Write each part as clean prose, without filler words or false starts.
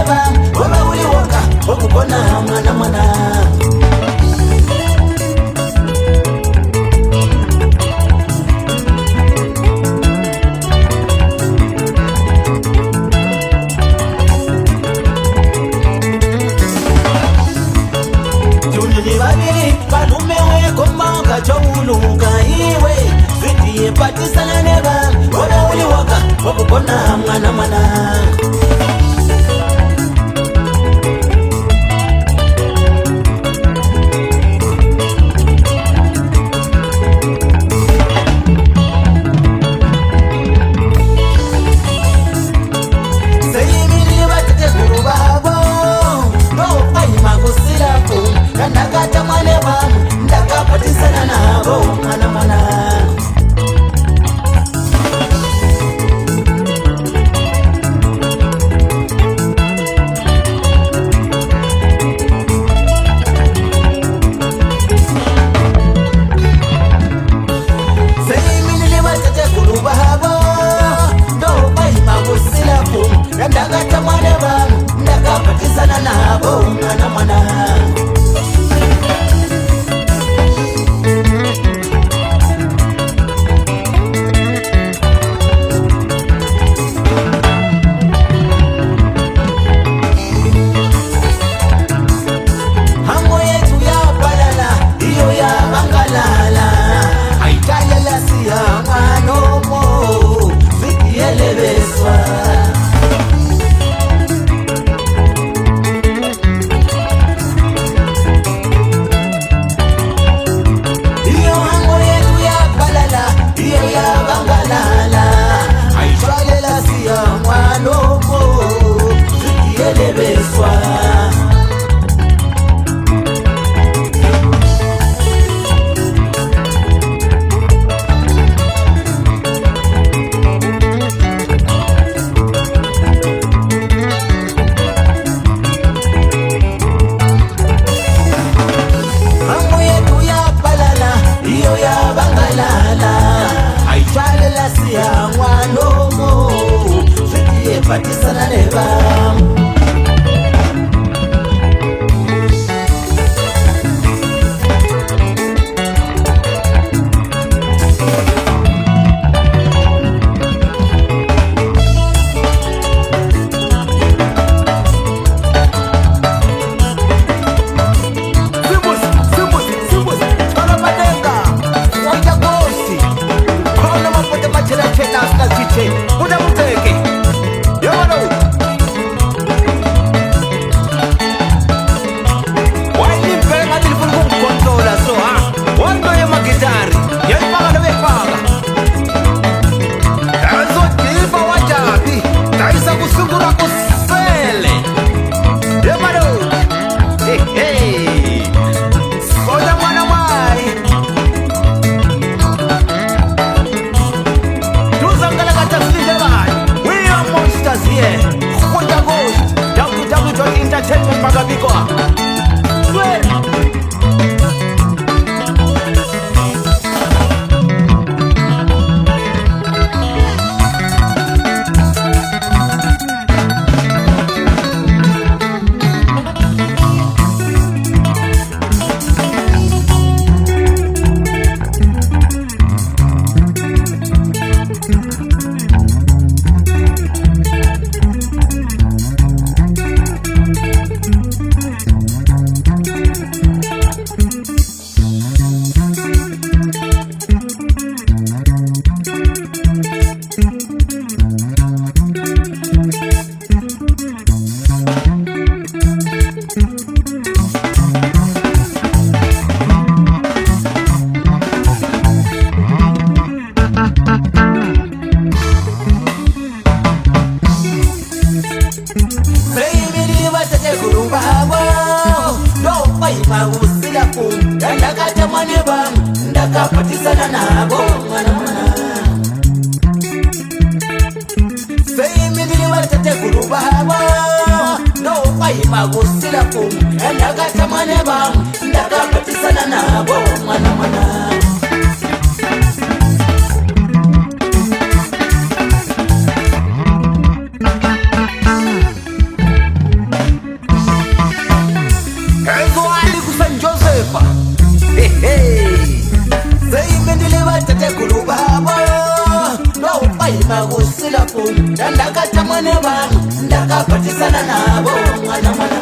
maneva wewe uliwoka okukona mwana mwana. Tunini babiri balume weko manga chowuluka iwe zitiye patisana neva wewe uliwoka okukona mwana mwana. Ndakata mwane vanhu ndakapatisana navo mwana mwana. Seiminile vatatekulu vavo ndovaimakusilaku ndakata mwane vanhu ndakapatisana navo mwana mwana. Patisana neva ndakapatisana navo mwana mwana. Seimilili vatatekulu vavo ndovaimagusiraku ndakatamane vanhu ndakapatisana navo mwana mwana. mwene wangu ndakapatisana nabo mwana mwana.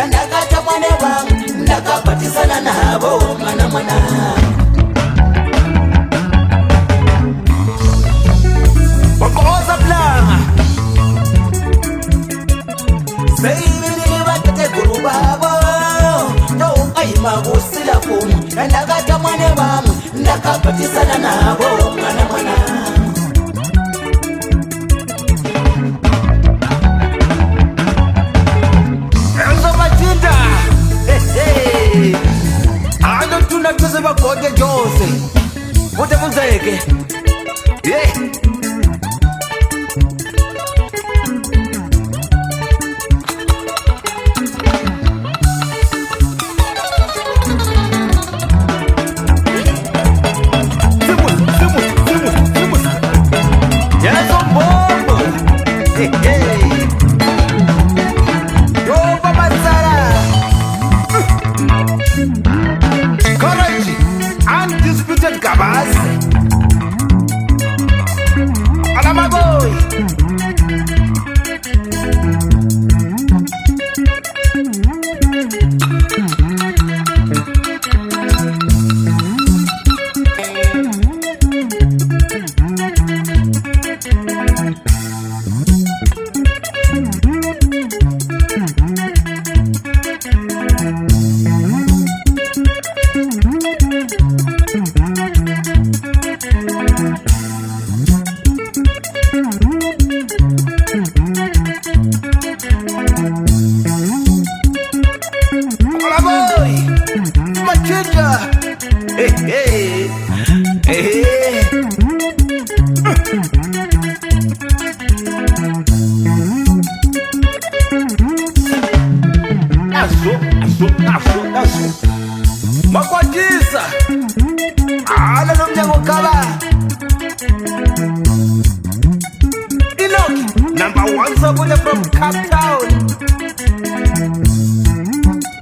Ndakata mwane wangu ndakapatisana nabo mwana mwana. Wakoza blanga seyini batete kulubabo ndo ayima kusila kumu. Ndakata mwane wangu ndakapatisana nabo mwana mwana. Ando tunatuze bakoje jose Mute muzeke Yeah Yeso mbombo Yo baba Sara Courage, undisputed Gabas Alama boy Makwajisa Ala nomnyango kaba Inoki #1 supporter from Cape Town.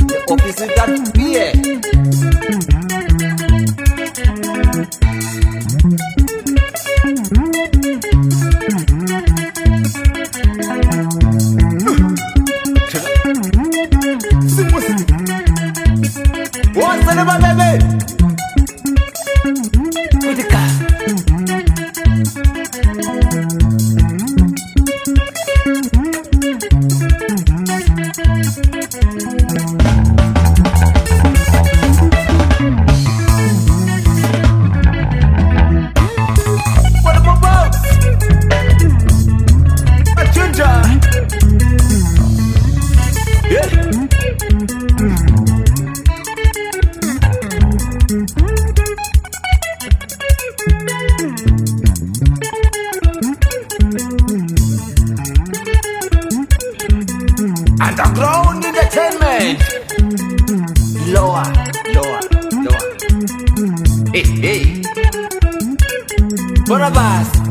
The office is that beer. What's the name, baby? With the car. What about a ginger? Yeah. Underground entertainment. Lower. Hey. Barabas.